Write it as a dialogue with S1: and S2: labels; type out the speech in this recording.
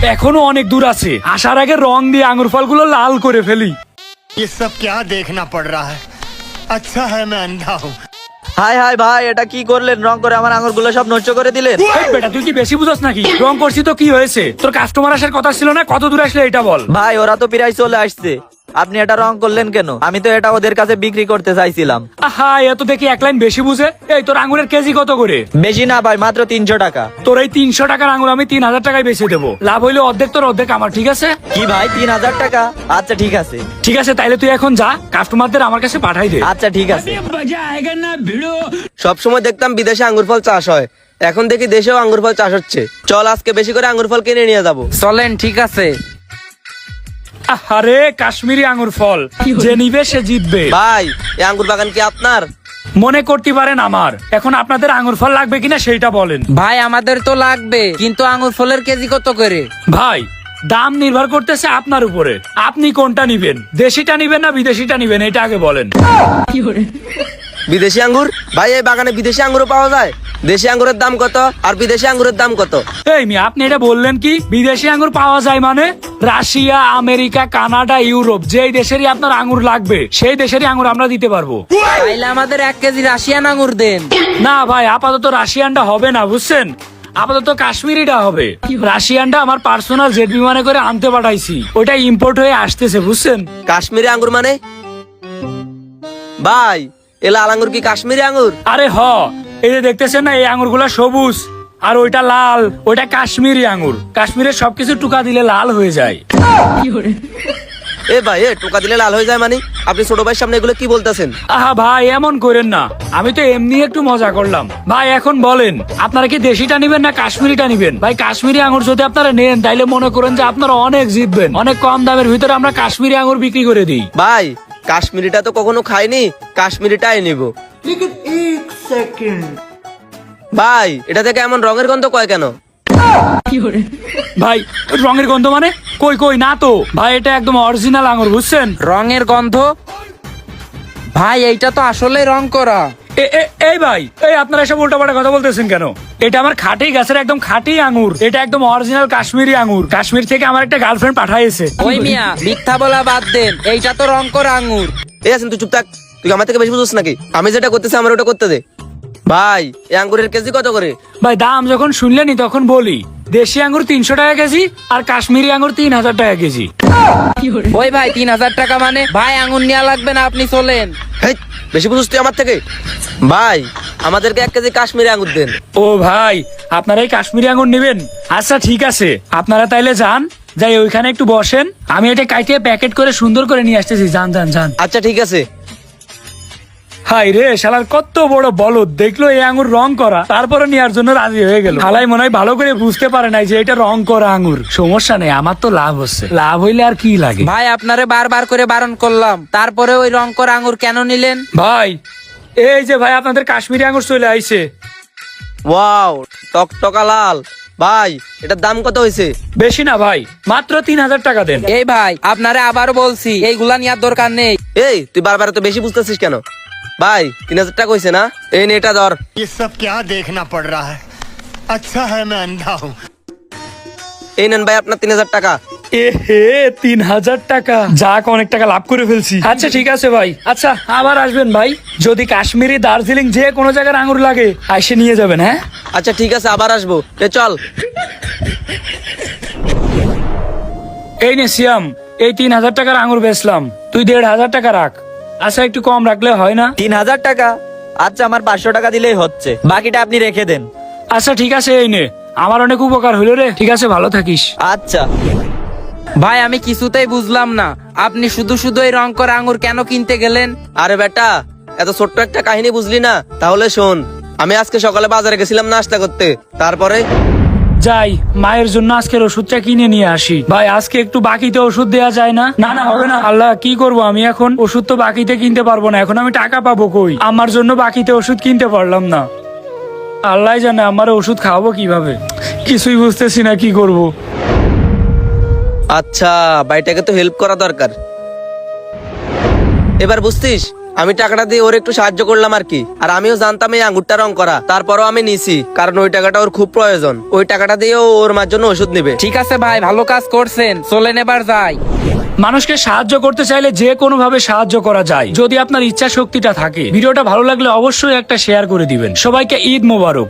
S1: এখনো অনেক দূর আছে, আসার আগে রং দিয়ে আঙ্গুর ফলগুলো লাল করে ফেলি।
S2: ये सब क्या देखना पड़ रहा है। अच्छा है मैं अंधा हूँ।
S3: হাই হাই ভাই, এটা কি করলেন? রং করে আমার আঙুরগুলো সব নষ্ট করে দিলেন।
S1: এই বেটা, তুই কি বেশি বুঝছ নাকি? রং করছি তো কি হয়েছে? তোর কাস্টমার আসার কথা ছিল না? কত দূর আসলে এটা বল।
S3: ভাই ওরা তো প্রায় চলে আসছে, আপনি এটা রং করলেন কেন? আমি তো এটা ওদের কাছে বিক্রি করতে চাইছিলাম।
S1: আহা, এত দেখি এক লাইন বেশি বুঝে। এই তোর আঙ্গুরের কেজি কত করে?
S3: বেশি না ভাই, মাত্র 300 টাকা।
S1: তোর এই 300 টাকার আঙ্গুর আমি 3000 টাকায় বেচে দেবো। লাভ হইলে অর্ধেক তোর অর্ধেক আমার, ঠিক আছে?
S3: কি ভাই 3000 টাকা? আচ্ছা ঠিক আছে।
S1: ঠিক আছে, তাইলে তুই এখন যা, কাস্টমারদের আমার কাছে পাঠাই দে।
S3: আচ্ছা ঠিক আছে।
S4: সব সময় দেখতাম বিদেশে আঙ্গুর ফল চাষ হয়, এখন দেখি দেশেও আঙ্গুর ফল চাষ হচ্ছে। চল আজকে বেশি করে আঙ্গুর ফল কিনে নিয়ে যাবো।
S5: চলেন, ঠিক আছে।
S1: আরে কাশ্মীরি আঙ্গুর ফল, যে নিবে সে জিতবে।
S4: ভাই এই আঙ্গুর বাগান কি আপনার?
S1: মনে করতে পারেন আমার। এখন আপনাদের আঙ্গুর ফল লাগবে কিনা সেইটা বলেন।
S5: ভাই আমাদের তো লাগবে, কিন্তু আঙ্গুর ফলের কেজি কত করে?
S1: ভাই দাম নির্ভর করতেছে আপনার উপরে। আপনি কোনটা নিবেন, দেশিটা নিবেন না বিদেশিটা নিবেন, এটা আগে বলেন।
S4: বিদেশি আঙ্গুর? ভাই এই বাগানে বিদেশি আঙ্গুরও পাওয়া যায়? দেশি আঙ্গুরের দাম কত আর বিদেশি আঙ্গুরের দাম কত?
S1: এই মি, আপনি এটা বললেন কি? বিদেশি আঙ্গুর পাওয়া যায় মানে? রাশিয়া, আমেরিকা, কানাডা, ইউরোপ, যেই দেশেরই আপনার আঙ্গুর লাগবে সেই দেশেরই আঙ্গুর আমরা দিতে পারবো।
S5: তাইলে আমাদের 1 কেজি রাশিয়ান আঙ্গুর দেন।
S1: না ভাই, আপাতত রাশিয়ানটা হবে না, বুঝছেন? আপাতত কাশ্মীরিটা হবে। রাশিয়ানটা আমার পার্সোনাল জেট বিমানে করে আনতে পাঠাইছি, ওটা ইম্পোর্ট হয়ে আসতেছে, বুঝছেন?
S4: কাশ্মীরি আঙ্গুর মানে? ভাই এ লাল আঙ্গুর কি কাশ্মীরি আঙ্গুর?
S1: আরে হ, এই যে দেখতেছেন না, এই আঙ্গুরগুলা সবুজ আর ওইটা লাল, ওইটা কাশ্মীরি আঙ্গুর। কাশ্মীরের সবকিছু টুকা দিলে লাল হয়ে যায়।
S4: এ ভাই এ টোকা দিলে লাল হয়ে যায় মানে? আপনি ছোট ভাইয়ের সামনে এগুলো কি বলতেছেন?
S1: আহা ভাই, এমন করেন না, আমি তো এমনি একটু মজা করলাম। ভাই এখন বলেন, আপনারা কি দেশিটা নিবেন না কাশ্মীরিটা নিবেন? ভাই কাশ্মীরি আঙ্গুর যদি আপনারা নেন তাইলে মনে করেন যে আপনারা অনেক জিতবেন। অনেক কম দামের ভিতরে আমরা কাশ্মীরি আঙ্গুর বিক্রি করে দিই।
S4: ভাই কাশ্মীরিটা তো কখনো খাইনি, কাশ্মীরিটাই নিব। ভাই এটা থেকে এমন রঙের গন্ধ কয় কেন?
S1: ভাই রঙের গন্ধ মানে? কই কই না তো ভাই, এটা একদম অরিজিনাল আঙ্গুর, বুঝছেন?
S5: রঙের গন্ধ? ভাই এইটা তো আসলে রং করা।
S1: এই ভাই, এই আপনারা সব উল্টাপাল্টা কথা বলতেছেন কেন? এটা আমার খাঁটি গাছের একদম খাঁটি আঙ্গুর, এটা একদম অরিজিনাল কাশ্মীরি আঙ্গুর। কাশ্মীর থেকে আমার একটা গার্লফ্রেন্ড পাঠাইছে।
S5: ওই মিয়া, মিথ্যা বলা বাদ দেন, এইটা তো রং করা আঙ্গুর।
S4: এই আছেন তুই চুপ থাক, তুই আমার থেকে বেশি বুঝছিস নাকি? আমি যেটা করতেছি আমার ওটা করতে দে। ভাই এই আঙ্গুরের কেজি কত করে?
S1: ভাই দাম যখন শুনলেনি তখন বলি, দেশি আঙ্গুর 300 টাকা কেজি আর কাশ্মীরি আঙ্গুর 3000 টাকা কেজি।
S5: ওই ভাই 3000 টাকা মানে? ভাই আঙ্গুর নেওয়া লাগবে না, আপনি চলেন।
S4: হেই, বেশি বুঝছিস তুই আমার থেকে? ভাই আমাদেরকে 1 কেজি কাশ্মীরি আঙ্গুর দেন।
S1: ও ভাই, আপনারা এই কাশ্মীরি আঙ্গুর নেবেন? আচ্ছা ঠিক আছে, আপনারা তাইলে যান, যাই ওইখানে একটু বসেন, আমি এটা কাটিয়ে প্যাকেট করে সুন্দর করে নিয়ে আসতেছি। যান যান যান।
S4: আচ্ছা ঠিক আছে।
S1: হাই রে, শালার কত বড় বলদ, দেখলো এই আঙ্গুর রং করা, তারপরে নেওয়ার জন্য রাজি হয়ে গেল। হালাই মনে হয় ভালো করে বুঝতে পারে নাই যে এটা রং করা আঙ্গুর। সমস্যা নেই, আমার তো লাভ হচ্ছে, লাভ হইলে আর কি লাগে।
S5: ভাই আপনারে বারবার করে বারণ করলাম, তারপরে ওই রং করা আঙ্গুর কেন নিলেন?
S1: ভাই এই যে ভাই, আপনাদের কাশ্মীরি আঙ্গুর চলে আইছে।
S4: ওয়াও, টকটকা লাল। ভাই এটার দাম কত হয়েছে?
S1: বেশি না ভাই, মাত্র 3000 টাকা দেন।
S5: এই ভাই আপনারে আবারও বলছি, এইগুলা নেওয়ার দরকার নেই।
S4: এই তুই বারবার তো বেশি বুঝতেছিস কেন? ভাই 3000 টাকা হয়েছে না? এই নে এটা ধর।
S2: ये सब क्या देखना पड़ रहा है। अच्छा है मैं अंधा हूँ।
S4: এই নেন ভাই আপনার 3000 টাকা।
S1: এ হে, 3000 টাকা, যাক অনেক টাকা লাভ করে ফেলছি। আচ্ছা ঠিক আছে ভাই, আচ্ছা আবার আসবেন ভাই, যদি কাশ্মীরি, দার্জিলিং যে কোনো জায়গার আঙ্গুর লাগে এসে নিয়ে যাবেন। হ্যাঁ
S4: আচ্ছা ঠিক আছে, আবার আসবো। চল।
S1: এই নে সিয়াম, এই 3000 টাকার আঙ্গুর বেচলাম, তুই 1500 টাকা রাখ। আচ্ছা একটু কম রাখলে হয় না?
S3: 3000 টাকা? আচ্ছা আমার 500 টাকা দিলেই হচ্ছে, বাকিটা আপনি রেখে দেন।
S1: আচ্ছা ঠিক আছে, এই নে, আমার অনেক উপকার হইলো রে। ঠিক আছে, ভালো থাকিস।
S3: আচ্ছা।
S5: ভাই আমি কিছুতেই বুঝলাম না, আপনি শুধু শুধু এই রং করা আঙ্গুর কেন কিনতে গেলেন?
S4: আরে বেটা, এত ছোট্ট একটা কাহিনী বুঝলি না? তাহলে শোন, আমি আজকে সকালে বাজারে গেছিলাম নাস্তা করতে, তারপরে
S1: যাই মায়ের জন্য আজকের ওষুধটা কিনে নিয়ে আসি। ভাই আজকে একটু বাকিতে ওষুধ দেয়া যায় না? না না হবে না। আল্লাহ, কি করব আমি এখন? ওষুধ তো বাকিতে কিনতে পারবো না, এখন আমি টাকা পাবো কই? আমার জন্য বাকিতে ওষুধ কিনতে পারলাম না। আল্লাহ জানে আমার ওষুধ খাওয়াবো কিভাবে, কিছুই বুঝতেছি না কি করব।
S4: আচ্ছা ভাইটাকে তো হেল্প করা দরকার। এবার বুঝছিস আমি টাকাটা দিয়ে ওর একটু সাহায্য করলাম আর কি। আর আমিও জানতাম এই আঙ্গুরটা রং করা, তারপরও আমি নিছি, কারণ ওই টাকাটা ওর খুব প্রয়োজন। ওই টাকাটা দিয়ে ও ওর মার জন্য ওষুধ নেবে।
S5: ঠিক আছে ভাই, ভালো কাজ করছেন, চলেন এবার যাই।
S1: মানুষকে সাহায্য করতে চাইলে যে কোনো ভাবে সাহায্য করা যায়, যদি আপনার ইচ্ছা শক্তিটা থাকে। ভিডিওটা ভালো লাগলে অবশ্যই একটা শেয়ার করে দিবেন। সবাইকে ঈদ মোবারক।